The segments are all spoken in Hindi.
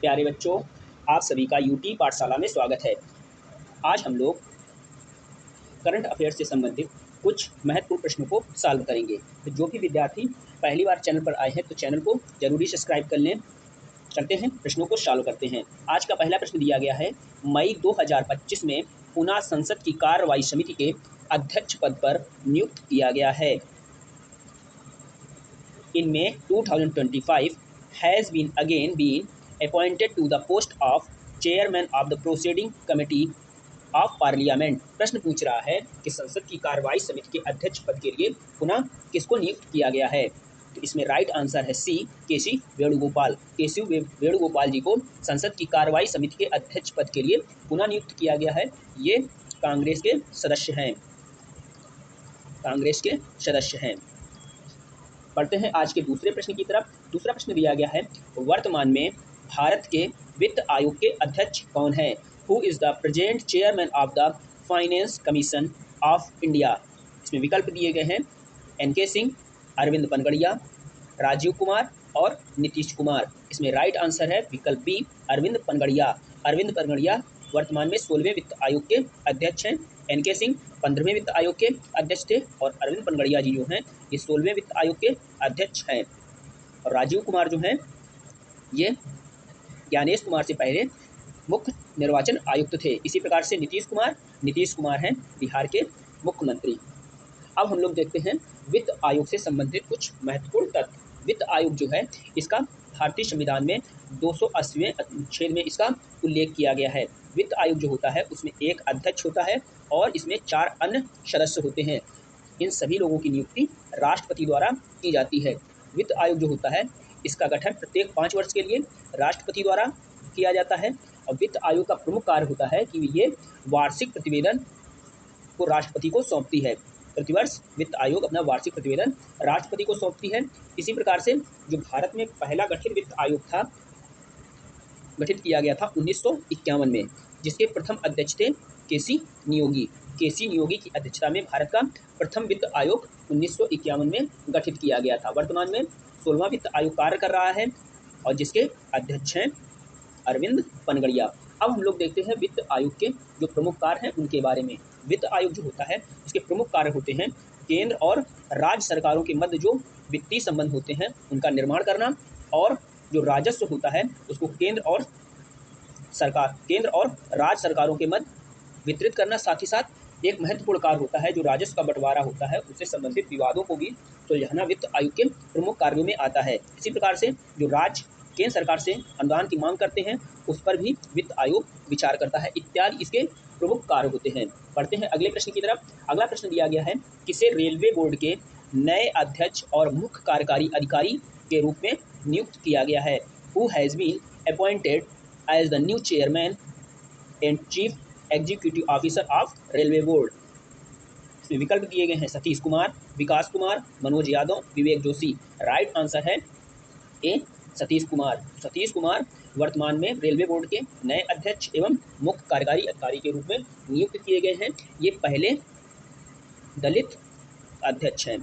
प्यारे बच्चों, आप सभी का यूटी पाठशाला में स्वागत है। आज हम लोग करंट अफेयर्स से संबंधित कुछ महत्वपूर्ण प्रश्नों को सॉल्व करेंगे। तो जो भी विद्यार्थी पहली बार चैनल पर आए हैं तो चैनल को जरूरी सब्सक्राइब कर लें। चलते हैं, प्रश्नों को सॉल्व करते हैं। आज का पहला प्रश्न दिया गया है, मई 2025 में पुनः संसद की कार्यवाही समिति के अध्यक्ष पद पर नियुक्त किया गया है। In May 2025 has been again been appointed to the post of chairman of the proceeding committee of parliament। प्रश्न पूछ रहा है कि संसद की कार्यवाही समिति के अध्यक्ष पद के लिए पुनः किसको नियुक्त किया गया है। तो इसमें राइट आंसर है सी, केसी वेणुगोपाल। केसी वेणुगोपाल जी को संसद की कार्यवाही समिति के अध्यक्ष पद के लिए पुनः नियुक्त किया गया है। ये कांग्रेस के सदस्य हैं। कांग्रेस के सदस्य हैं। पढ़ते हैं आज के दूसरे प्रश्न की तरफ। दूसरा प्रश्न दिया गया है, वर्तमान में भारत के वित्त आयोग के अध्यक्ष कौन है। Who is the present chairman of the finance commission of India. इसमें विकल्प दिए गए हैं, एनके सिंह, अरविंद पनगड़िया, राजीव कुमार और नीतीश कुमार। इसमें राइट आंसर है विकल्प बी, अरविंद पनगड़िया। अरविंद पनगड़िया वर्तमान में 16वें वित्त आयोग के अध्यक्ष हैं। एनके सिंह 15वें वित्त आयोग के अध्यक्ष थे और अरविंद पनगड़िया जी जो हैं ये 16वें वित्त आयोग के अध्यक्ष हैं। और राजीव कुमार जो हैं ये ज्ञानेश कुमार से पहले मुख्य निर्वाचन आयुक्त थे। इसी प्रकार से नीतीश कुमार हैं बिहार के मुख्यमंत्री। अब हम लोग देखते हैं वित्त आयोग से संबंधित कुछ महत्वपूर्ण तथ्य। वित्त आयोग जो है इसका भारतीय संविधान में 280वें अनुच्छेद में इसका उल्लेख किया गया है। वित्त आयोग जो होता है उसमें एक अध्यक्ष होता है और इसमें 4 अन्य सदस्य होते हैं। इन सभी लोगों की नियुक्ति राष्ट्रपति द्वारा की जाती है। वित्त आयोग जो होता है इसका गठन प्रत्येक 5 वर्ष के लिए राष्ट्रपति द्वारा किया जाता है। और वित्त आयोग का प्रमुख कार्य होता है कि ये वार्षिक प्रतिवेदन को राष्ट्रपति को सौंपती है। प्रतिवर्ष वित्त आयोग अपना वार्षिक प्रतिवेदन राष्ट्रपति को सौंपती है। इसी प्रकार से जो भारत में पहला गठित वित्त आयोग था, गठित किया गया था 1951 में, जिसके प्रथम अध्यक्ष थे केसी नियोगी। केसी नियोगी की अध्यक्षता में भारत का प्रथम वित्त आयोग 1951 में गठित किया गया था। वर्तमान में 16वां वित्त आयोग कार्य कर रहा है और जिसके अध्यक्ष हैं अरविंद पनगड़िया। अब हम लोग देखते हैं वित्त आयोग के जो प्रमुख कार्य हैं उनके बारे में। वित्त आयोग जो होता है उसके प्रमुख कार्य होते हैं केंद्र और राज्य सरकारों के मध्य जो वित्तीय संबंध होते हैं उनका निर्माण करना, और जो राजस्व होता है उसको केंद्र और राज्य सरकारों के मध्य वितरित करना। साथ ही साथ एक महत्वपूर्ण कार्य होता है जो राजस्व का बंटवारा होता है, उससे संबंधित विवादों को भी सुलझाना वित्त आयोग के प्रमुख कार्यों में आता है। इसी प्रकार से जो राज्य केंद्र सरकार से अनुदान की मांग करते हैं उस पर भी वित्त आयोग विचार करता है, इत्यादि इसके प्रमुख कार्य होते हैं। पढ़ते हैं अगले प्रश्न की तरफ। अगला प्रश्न दिया गया है, किसे रेलवे बोर्ड के नए अध्यक्ष और मुख्य कार्यकारी अधिकारी के रूप में नियुक्त किया गया है। Who has been appointed as the new chairman and chief executive officer of railway board. इसमें विकल्प दिए गए हैं, सतीश कुमार, विकास कुमार, मनोज यादव, विवेक जोशी। राइट आंसर है ए, सतीश कुमार। सतीश कुमार वर्तमान में रेलवे बोर्ड के नए अध्यक्ष एवं मुख्य कार्यकारी अधिकारी के रूप में नियुक्त किए गए हैं। ये पहले दलित अध्यक्ष हैं।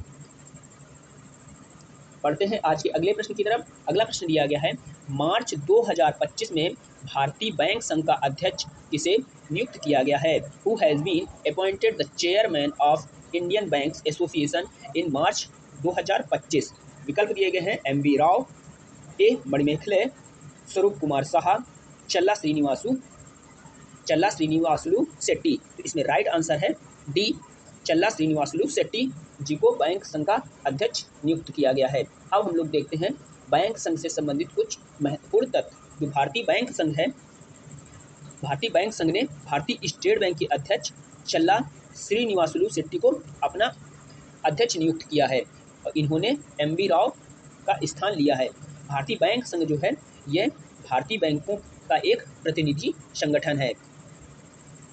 पढ़ते हैं आज के अगले प्रश्न की तरफ। अगला प्रश्न दिया गया है, मार्च 2025 में भारतीय बैंक संघ का अध्यक्ष किसे नियुक्त किया गया है। Who has been appointed the chairman of Indian banks association in March 2025। विकल्प दिए गए हैं, एम.वी. राव, ए मणिमेखले, स्वरूप कुमार साहा, चल्ला श्रीनिवासलू शेट्टी। तो इसमें राइट आंसर है डी, चल्ला श्रीनिवासलू शेट्टी जी को बैंक संघ का अध्यक्ष नियुक्त किया गया है। अब हम लोग देखते हैं बैंक संघ से संबंधित कुछ महत्वपूर्ण तथ्य। जो भारतीय बैंक संघ है, भारतीय बैंक संघ ने भारतीय स्टेट बैंक के अध्यक्ष चल्ला श्रीनिवासलू शेट्टी को अपना अध्यक्ष नियुक्त किया है और इन्होंने एम.वी. राव का स्थान लिया है। भारतीय बैंक संघ जो है यह भारतीय बैंकों का एक प्रतिनिधि संगठन है।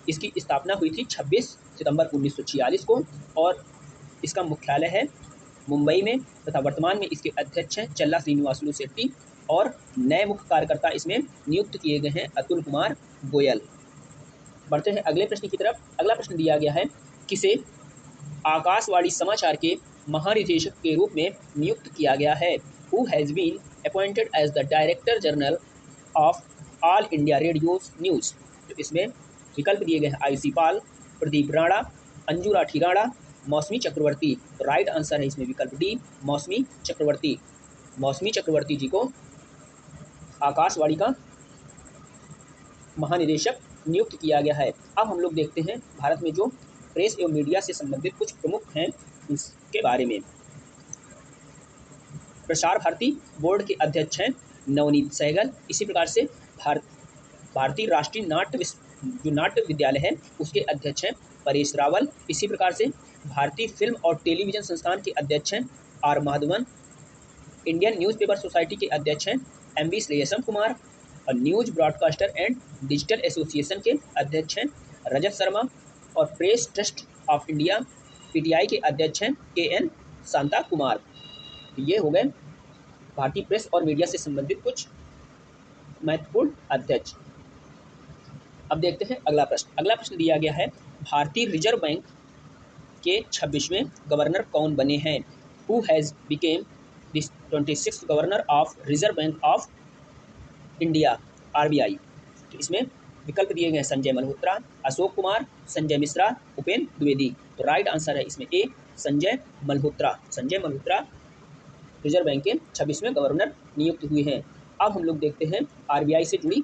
इसकी स्थापना हुई थी 26 सितंबर 1946 को और इसका मुख्यालय है मुंबई में तथा वर्तमान में इसके अध्यक्ष हैं चल्ला श्रीनिवासलू शेट्टी और नए मुख्य कार्यकर्ता इसमें नियुक्त किए गए हैं अतुल कुमार गोयल। बढ़ते हैं अगले प्रश्न की तरफ। अगला प्रश्न दिया गया है, किसे आकाशवाणी समाचार के महानिदेशक के रूप में नियुक्त किया गया है। Who has been appointed as the director general of All India Radio news. तो इसमें विकल्प दिए गए हैं आयुषी पाल, प्रदीप राणा, अंजू राठी राणा, मौसमी चक्रवर्ती। तो राइट आंसर है इसमें विकल्प डी, मौसमी चक्रवर्ती। मौसमी चक्रवर्ती जी को आकाशवाणी का महानिदेशक नियुक्त किया गया है। अब हम लोग देखते हैं भारत में जो प्रेस एवं मीडिया से संबंधित कुछ प्रमुख हैं इसके बारे में। प्रसार भारती बोर्ड के अध्यक्ष हैं नवनीत सहगल। इसी प्रकार से भारतीय राष्ट्रीय जो नाट्य विद्यालय है उसके अध्यक्ष हैं परेश रावल। इसी प्रकार से भारतीय फिल्म और टेलीविजन संस्थान के अध्यक्ष हैं R Madhavan. Indian Newspaper Society के अध्यक्ष हैं एम.वी. श्रेयसम कुमार और News Broadcaster and Digital Association के अध्यक्ष हैं रजत शर्मा और Press Trust of India PTI के अध्यक्ष हैं के.एन. शांता कुमार। ये हो गए भारतीय प्रेस और मीडिया से संबंधित कुछ महत्वपूर्ण अध्यक्ष। अब देखते हैं अगला प्रश्न। अगला प्रश्न दिया गया है भारतीय रिजर्व बैंक के 26वें गवर्नर कौन बने हैं? Who has became this 26th governor of reserve bank of India RBI. तो इसमें विकल्प दिए गए संजय मल्होत्रा, अशोक कुमार, संजय मिश्रा, उपेंद्र द्विवेदी। तो राइट आंसर है इसमें ए, संजय मल्होत्रा। संजय मल्होत्रा रिजर्व बैंक के 26वें गवर्नर नियुक्त हुए हैं। अब हम लोग देखते हैं आरबीआई से जुड़ी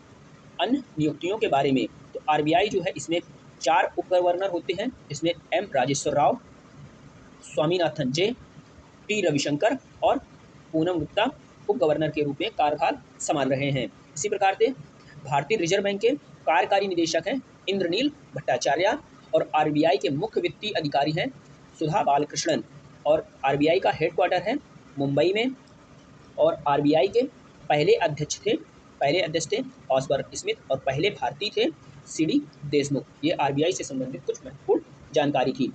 अन्य नियुक्तियों के बारे में। तो आरबीआई जो है इसमें 4 उप गवर्नर होते हैं। इसमें एम राजेश्वर राव, स्वामीनाथन जे, टी रविशंकर और पूनम गुप्ता उप गवर्नर के रूप में कार्यभार संभाल रहे हैं। इसी प्रकार से भारतीय रिजर्व बैंक के कार्यकारी निदेशक हैं इंद्रनील भट्टाचार्य और आरबीआई के मुख्य वित्तीय अधिकारी हैं सुधा बालकृष्णन। और आरबीआई का हेडक्वार्टर है मुंबई में। और आरबीआई के पहले अध्यक्ष थे ऑस्बर्ट स्मिथ और पहले भारतीय थे सीडी देशमुख। ये आरबीआई से संबंधित कुछ महत्वपूर्ण जानकारी थी।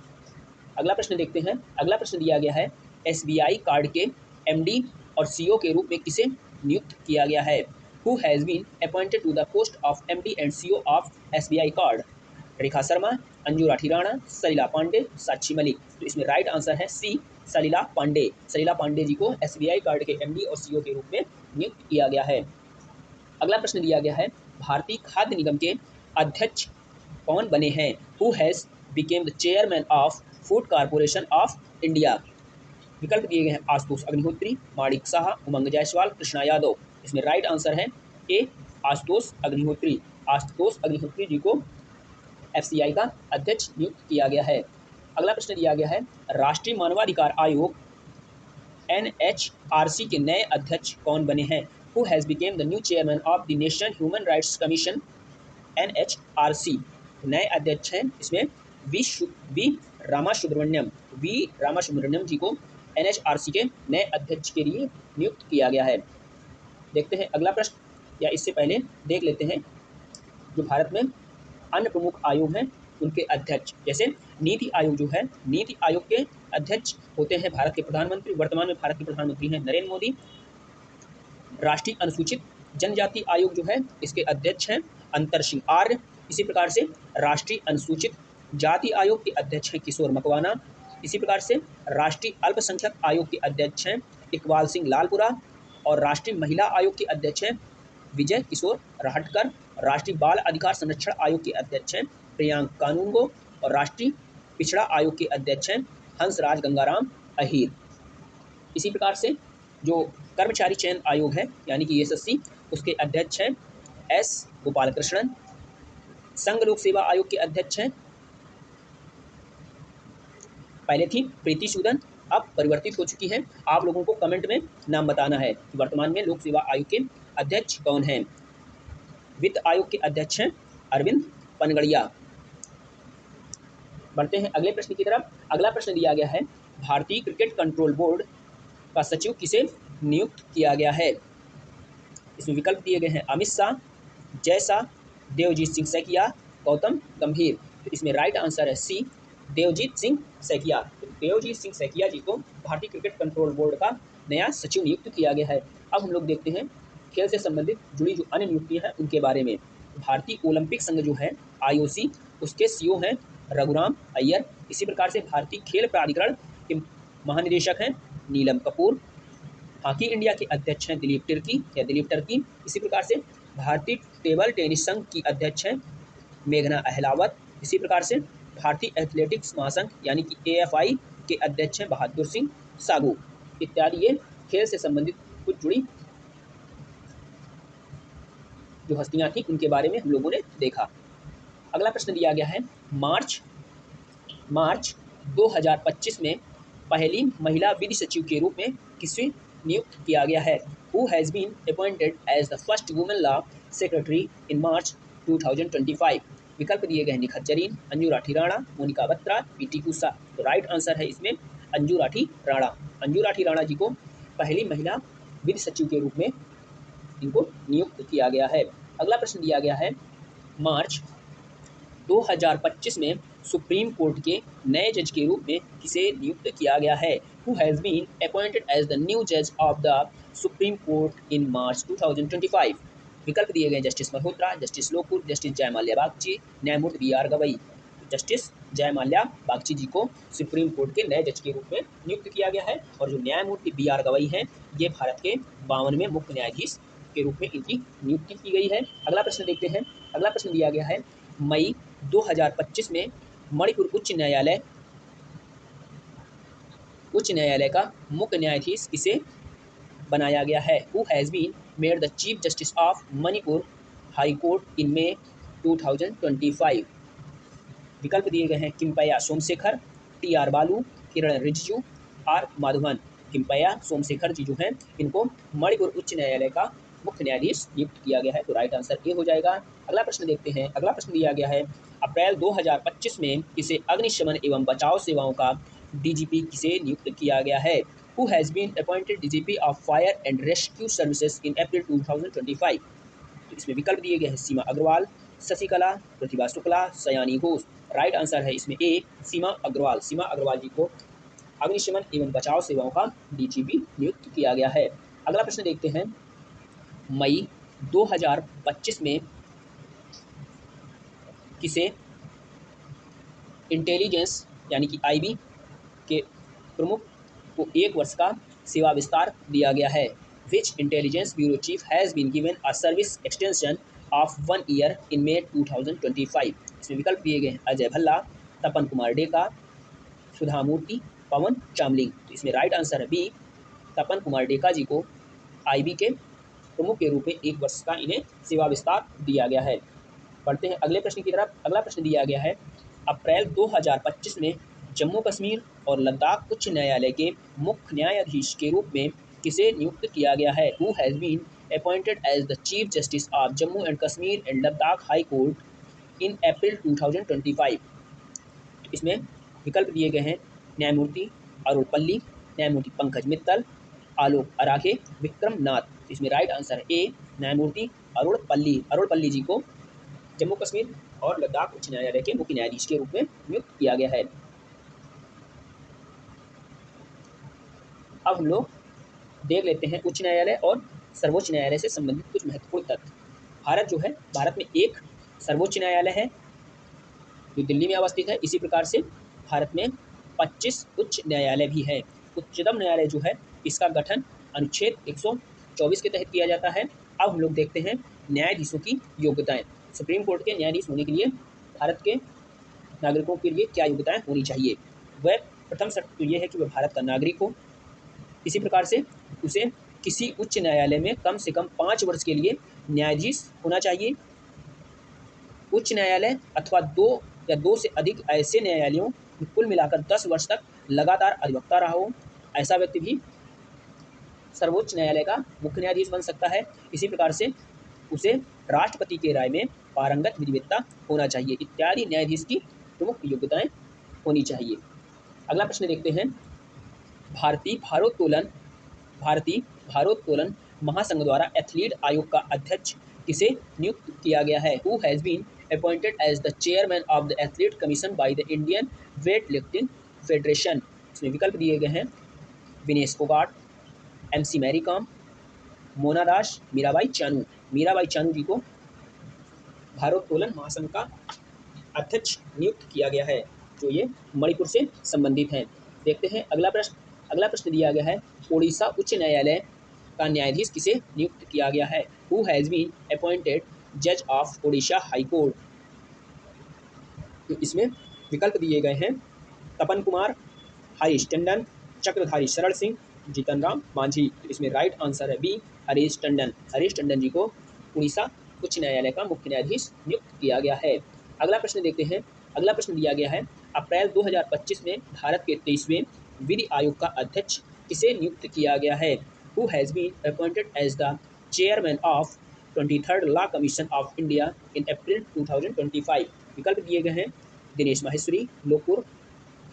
अगला प्रश्न देखते हैं। अगला प्रश्न दिया गया है एसबीआई कार्ड के एमडी और सीईओ के रूप में किसे नियुक्त किया गया है? Who has been appointed to the post of MD and CEO of SBI card? Rekha Sharma, Anju Rathi Rana, Salila Pande, Sakshi Malik. तो इसमें राइट आंसर है सी, सलिला पांडे। सलिला पांडे जी को एसबीआई कार्ड के एमडी और सीईओ के रूप में नियुक्त किया गया है। अगला प्रश्न दिया गया है भारतीय खाद्य निगम के अध्यक्ष कौन बने हैं? Who has became the chairman of food corporation of India? विकल्प दिए गए हैं आशुतोष अग्निहोत्री, माणिक शाह, उमंग जायसवाल, कृष्णा यादव। इसमें राइट आंसर है ए, आशुतोष अग्निहोत्री। आशुतोष अग्निहोत्री जी को एफसीआई का अध्यक्ष नियुक्त किया गया है। अगला प्रश्न दिया गया है राष्ट्रीय मानवाधिकार आयोग एनएचआरसी के नए अध्यक्ष कौन बने हैं? Who has became the new chairman of the national human rights commission NHRC? नए अध्यक्ष हैं इसमें वी रामासुब्रमण्यम जी को एनएचआरसी के नए अध्यक्ष के लिए नियुक्त किया गया है। देखते हैं अगला प्रश्न, या इससे पहले देख लेते हैं जो भारत में अन्य प्रमुख आयोग हैं उनके अध्यक्ष। जैसे नीति आयोग जो है, नीति आयोग के अध्यक्ष होते हैं भारत के प्रधानमंत्री। वर्तमान में भारत के प्रधानमंत्री हैं नरेंद्र मोदी। राष्ट्रीय अनुसूचित जनजाति आयोग जो है इसके अध्यक्ष हैं अंतर सिंह आर्य। इसी प्रकार से राष्ट्रीय अनुसूचित जाति आयोग के अध्यक्ष हैं किशोर मकवाना। इसी प्रकार से राष्ट्रीय अल्पसंख्यक आयोग के अध्यक्ष हैं इकबाल सिंह लालपुरा। और राष्ट्रीय महिला आयोग के अध्यक्ष हैं विजय किशोर राहटकर। राष्ट्रीय बाल अधिकार संरक्षण आयोग के अध्यक्ष हैं प्रियांक कानूनगो। और राष्ट्रीय पिछड़ा आयोग के अध्यक्ष हैं हंसराज गंगाराम अहीर। इसी प्रकार से जो कर्मचारी चयन आयोग है यानी कि एसएससी, उसके अध्यक्ष हैं एस गोपालकृष्णन। संघ लोक सेवा आयोग के अध्यक्ष हैं, पहले थी प्रीति सूदन, अब परिवर्तित हो चुकी है। आप लोगों को कमेंट में नाम बताना है कि वर्तमान में लोक सेवा आयोग के अध्यक्ष कौन हैं। वित्त आयोग के अध्यक्ष हैं अरविंद पनगड़िया। बढ़ते हैं अगले प्रश्न की तरफ। अगला प्रश्न दिया गया है भारतीय क्रिकेट कंट्रोल बोर्ड का सचिव किसे नियुक्त किया गया है? इसमें विकल्प दिए गए हैं अमित शाह, जय शाह, देवजीत सिंह सैकिया, गौतम गंभीर। तो इसमें राइट आंसर है सी, देवजीत सिंह सैकिया। तो देवजीत सिंह सैकिया जी को भारतीय क्रिकेट कंट्रोल बोर्ड का नया सचिव नियुक्त किया गया है। अब हम लोग देखते हैं खेल से संबंधित जुड़ी जो अन्य नियुक्तियां हैं उनके बारे में। भारतीय ओलंपिक संघ जो है आईओसी, उसके सीईओ हैं रघुराम अय्यर। इसी प्रकार से भारतीय खेल प्राधिकरण के महानिदेशक हैं नीलम कपूर। हॉकी इंडिया के अध्यक्ष हैं दिलीप टर्की। इसी प्रकार से भारतीय टेबल टेनिस संघ की अध्यक्ष हैं मेघना अहलावत। इसी प्रकार से भारतीय एथलेटिक्स महासंघ यानी कि AFI के अध्यक्ष हैं बहादुर सिंह सागू। इत्यादि ये खेल से संबंधित कुछ जुड़ी जो हस्तियां थी उनके बारे में हम लोगों ने देखा। अगला प्रश्न दिया गया है, मार्च 2025 में पहली महिला विधि सचिव के रूप में किसे नियुक्त किया गया है? Who has been appointed as the first women law secretary in March 2025? विकल्प दिए गए हैं निखत जरीन, अंजू राठी राणा, मोनिका बत्रा, पीटी उषा। तो राइट आंसर है इसमें अंजू राठी राणा। अंजू राठी राणा जी को पहली महिला विधि सचिव के रूप में इनको नियुक्त किया गया है। अगला प्रश्न दिया गया है, मार्च 2025 में सुप्रीम कोर्ट के नए जज के रूप में किसे नियुक्त किया गया है? Who has been appointed as the new जज of the Supreme Court in March 2025? विकल्प दिए गए justice Malhotra, justice Lokur, justice Joymalya Bagchi, न्यायमूर्ति BR गवई। जस्टिस जयमाल्या बागची जी को सुप्रीम कोर्ट के नए जज के रूप में नियुक्त किया गया है और जो न्यायमूर्ति BR गवई हैं ये भारत के 52वें मुख्य न्यायाधीश के रूप में इनकी नियुक्ति की गई है। अगला प्रश्न देखते हैं। अगला प्रश्न दिया गया है, मई 2025 में मणिपुर उच्च न्यायालय का मुख्य न्यायाधीश किसे बनाया गया है? Who has been made the chief justice of Manipur high court in May 2025? विकल्प दिए गए हैं किम्पैया सोमशेखर, TR बालू, किरण रिजिजू, R माधवन। किम्पैया सोमशेखर जी जो हैं इनको मणिपुर उच्च न्यायालय का मुख्य न्यायाधीश नियुक्त किया गया है। तो राइट आंसर ए हो जाएगा। अगला प्रश्न देखते हैं। अगला प्रश्न दिया गया है, अप्रैल 2025 में किसे अग्निशमन एवं बचाव सेवाओं का DGP किसे नियुक्त किया गया है? Who has been appointed DGP of fire and rescue services in April 2025? तो इसमें विकल्प दिए गए हैं सीमा अग्रवाल, शशिकला, प्रतिभा शुक्ला, सयानी घोष। राइट आंसर है इसमें ए सीमा अग्रवाल। सीमा अग्रवाल जी को अग्निशमन एवं बचाव सेवाओं का DGP नियुक्त किया गया है। अगला प्रश्न देखते हैं, मई 2025 में किसे इंटेलिजेंस यानी कि IB के प्रमुख को 1 वर्ष का सेवा विस्तार दिया गया है? Which intelligence bureau chief has been given a service extension of 1 year in May 2025? इसमें विकल्प दिए गए हैं अजय भल्ला, तपन कुमार डेका, सुधा मूर्ति, पवन चामलिंग। तो इसमें राइट आंसर है बी, तपन कुमार डेका जी को IB के प्रमुख के रूप में 1 वर्ष का इन्हें सेवा विस्तार दिया गया है। पढ़ते हैं अगले प्रश्न की तरफ। अगला प्रश्न दिया गया है, अप्रैल 2025 में जम्मू कश्मीर और लद्दाख उच्च न्यायालय के मुख्य न्यायाधीश के रूप में किसे नियुक्त किया गया है? Who has been appointed as the chief justice of Jammu and Kashmir and Ladakh high court in April 2025? इसमें विकल्प दिए गए हैं न्यायमूर्ति अरुण पल्ली, न्यायमूर्ति पंकज मित्तल, आलोक अराखे, विक्रम नाथ। इसमें राइट आंसर है ए न्यायमूर्ति अरुण पल्ली। अरुण पल्ली जी को जम्मू कश्मीर और लद्दाख उच्च न्यायालय के मुख्य न्यायाधीश के रूप में नियुक्त किया गया है। अब हम लोग देख लेते हैं उच्च न्यायालय और सर्वोच्च न्यायालय से संबंधित कुछ महत्वपूर्ण तथ्य। भारत में एक सर्वोच्च न्यायालय है जो दिल्ली में अवस्थित है। इसी प्रकार से भारत में 25 उच्च न्यायालय भी है। उच्चतम न्यायालय जो है इसका गठन अनुच्छेद 124 के तहत किया जाता है। अब हम लोग देखते हैं न्यायाधीशों की योग्यताएं। सुप्रीम कोर्ट के न्यायाधीश होने के लिए भारत के नागरिकों के लिए क्या योग्यताएं होनी चाहिए? वह प्रथम शर्त तो ये है कि वह भारत का नागरिक हो। इसी प्रकार से उसे किसी उच्च न्यायालय में कम से कम 5 वर्ष के लिए न्यायाधीश होना चाहिए। उच्च न्यायालय अथवा 2 या 2 से अधिक ऐसे न्यायालयों में कुल मिलाकर 10 वर्ष तक लगातार अधिवक्ता रहा हो, ऐसा व्यक्ति भी सर्वोच्च न्यायालय का मुख्य न्यायाधीश बन सकता है। इसी प्रकार से उसे राष्ट्रपति के राय में पारंगत विधिवेत्ता होना चाहिए। इत्यादि न्यायाधीश की प्रमुख योग्यताएं होनी चाहिए। अगला प्रश्न देखते हैं, भारतीय भारोत्तोलन महासंघ द्वारा एथलीट आयोग का अध्यक्ष किसे नियुक्त किया गया है? Who has been appointed as the chairman of the athlete commission by the Indian weightlifting federation? इसमें विकल्प दिए गए हैं विनेश फोगाट, MC मैरी कॉम, मोना दास, मीराबाई चानू। मीराबाई चानू जी को भारोत्तोलन महासंघ का अध्यक्ष नियुक्त किया गया है, जो ये मणिपुर से संबंधित हैं। देखते हैं अगला प्रश्न दिया गया है, उड़ीसा उच्च न्यायालय का न्यायाधीश किसे नियुक्त किया गया है? हु हैज़ बीन अपॉइंटेड जज ऑफ ओडिशा हाई कोर्ट? तो इसमें विकल्प दिए गए हैं तपन कुमार, हरीश टंडन, चक्रधारी शरण सिंह, जीतन राम मांझी। तो इसमें राइट आंसर है बी, हरीश टंडन। हरीश टंडन जी को उड़ीसा उच्च न्यायालय का मुख्य न्यायाधीश नियुक्त किया गया है। अगला प्रश्न देखते हैं। अगला प्रश्न दिया गया है अप्रैल 2025 में भारत के 23वें विधि आयोग का अध्यक्ष किसे नियुक्त किया गया है? Who has been appointed as the chairman of 23rd law commission of India in April 2025? विकल्प दिए गए हैं दिनेश माहेश्वरी, लोकुर,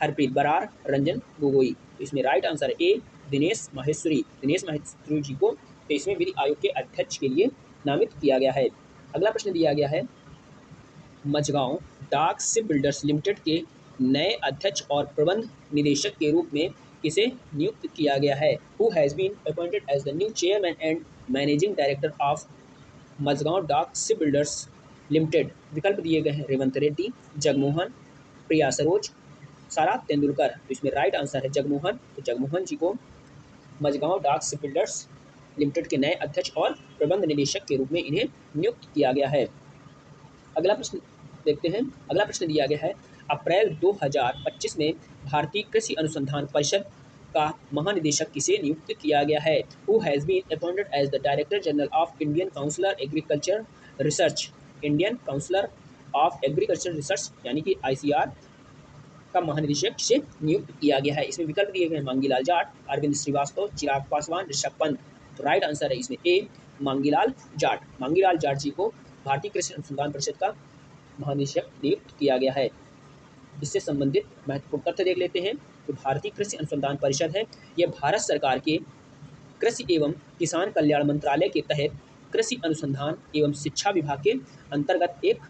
हरप्रीत बरार, रंजन गोगोई। तो इसमें right answer A, Dinesh Maheshwari. Dinesh Maheshwari ji को 23वें विधि आयोग के अध्यक्ष के लिए नामित किया गया है। अगला प्रश्न दिया गया है Majhgaon Dock ship builders limited के नए अध्यक्ष और प्रबंध निदेशक के रूप में किसे नियुक्त किया गया है? Who has been appointed as the new chairman and managing director of Mazagon Dock ship builders limited? विकल्प दिए गए हैं रेवंत रेड्डी, जगमोहन, प्रिया सरोज, सारा तेंदुलकर। तो इसमें राइट आंसर है जगमोहन। तो जगमोहन जी को Majhgaon Dock ship builders limited के नए अध्यक्ष और प्रबंध निदेशक के रूप में इन्हें नियुक्त किया गया है। अगला प्रश्न देखते हैं। अगला प्रश्न दिया गया है अप्रैल 2025 में भारतीय कृषि अनुसंधान परिषद का महानिदेशक किसे नियुक्त किया गया है? Who has been appointed as the director general of Indian councillor agriculture research? Indian councillor of agriculture research यानी कि ICR का महानिदेशक से नियुक्त किया गया है। इसमें विकल्प दिए गए हैं मांगीलाल जाट, अरविंद श्रीवास्तव, चिराग पासवान, ऋषभ पंत। तो राइट आंसर है इसमें ए, मांगीलाल जाट। मांगीलाल जाट जी को भारतीय कृषि अनुसंधान परिषद का महानिदेशक नियुक्त किया गया है। इससे संबंधित महत्वपूर्ण तथ्य देख लेते हैं। तो भारतीय कृषि अनुसंधान परिषद है, यह भारत सरकार के कृषि एवं किसान कल्याण मंत्रालय के तहत कृषि अनुसंधान एवं शिक्षा विभाग के अंतर्गत एक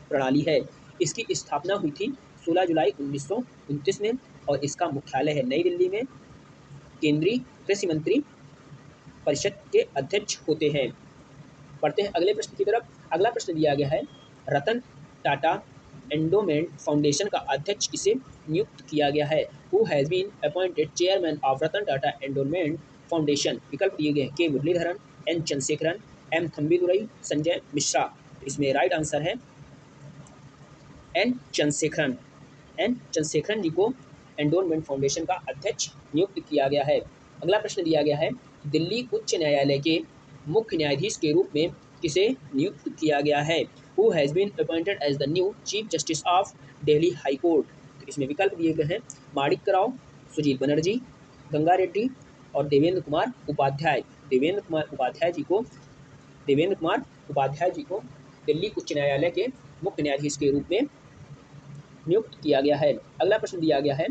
प्रणाली है। इसकी स्थापना हुई थी 16 जुलाई 1929 में और इसका मुख्यालय है नई दिल्ली में। केंद्रीय कृषि मंत्री परिषद के अध्यक्ष होते हैं। पढ़ते हैं अगले प्रश्न की तरफ। अगला प्रश्न दिया गया है रतन टाटा एंडोमेंट फाउंडेशन का अध्यक्ष किसे नियुक्त किया गया है? Who has been appointed chairman of Ratan Tata endowment foundation? विकल्प दिए गए K Muralidharan, N Chandrasekaran, M Thambidurai, Sanjay Mishra. इसमें राइट आंसर है एन चंद्रशेखरन। एन चंद्रशेखरन जी को एंडोमेंट फाउंडेशन का अध्यक्ष नियुक्त किया गया है। अगला प्रश्न दिया गया है दिल्ली उच्च न्यायालय के मुख्य न्यायाधीश के रूप में किसे नियुक्त किया गया है? Who has been appointed as the new chief justice of Delhi high court? तो इसमें विकल्प दिए गए हैं माणिक राव, सुजीत बनर्जी, गंगा रेड्डी और देवेंद्र कुमार उपाध्याय। देवेंद्र कुमार उपाध्याय जी को दिल्ली उच्च न्यायालय के मुख्य न्यायाधीश के रूप में नियुक्त किया गया है। अगला प्रश्न दिया गया है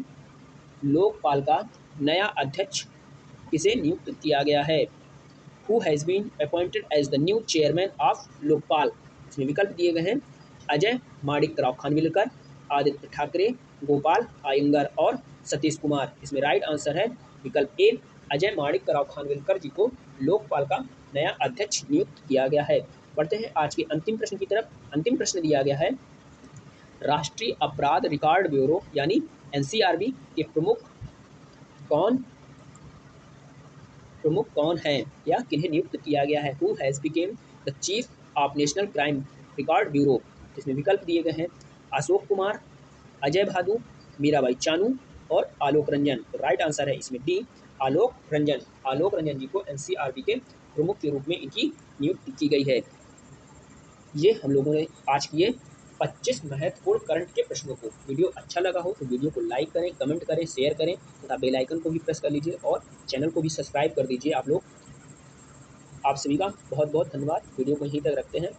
लोकपाल का नया अध्यक्ष किसे नियुक्त किया गया है? Who has been appointed as the new chairman of Lokpal? इसमें विकल्प दिए गए हैं अजय माणिकराव खानविलकर, आदित्य ठाकरे, गोपाल आयंगर और सतीश कुमार। इसमें राइट आंसर है विकल्प ए, अजय माणिकराव खानविलकर जी को लोकपाल का नया अध्यक्ष नियुक्त किया गया है। बढ़ते हैं आज के अंतिम प्रश्न की तरफ। अंतिम प्रश्न दिया गया है राष्ट्रीय अपराध रिकॉर्ड ब्यूरो यानी NCRB के प्रमुख कौन हैं या किन्हें नियुक्त किया गया है? Who has became the chief of national crime record bureau? इसमें विकल्प दिए गए हैं अशोक कुमार, अजय भादु, मीराबाई चानू और आलोक रंजन। तो राइट आंसर है इसमें डी, आलोक रंजन। आलोक रंजन जी को NCRB के प्रमुख के रूप में इनकी नियुक्ति की गई है। ये हम लोगों ने आज किए 25 महत्वपूर्ण करंट के प्रश्नों को। वीडियो अच्छा लगा हो तो वीडियो को लाइक करें, कमेंट करें, शेयर करें तथा बेल आइकन को भी प्रेस कर लीजिए और चैनल को भी सब्सक्राइब कर दीजिए आप लोग। आप सभी का बहुत बहुत धन्यवाद। वीडियो को यहीं तक रखते हैं।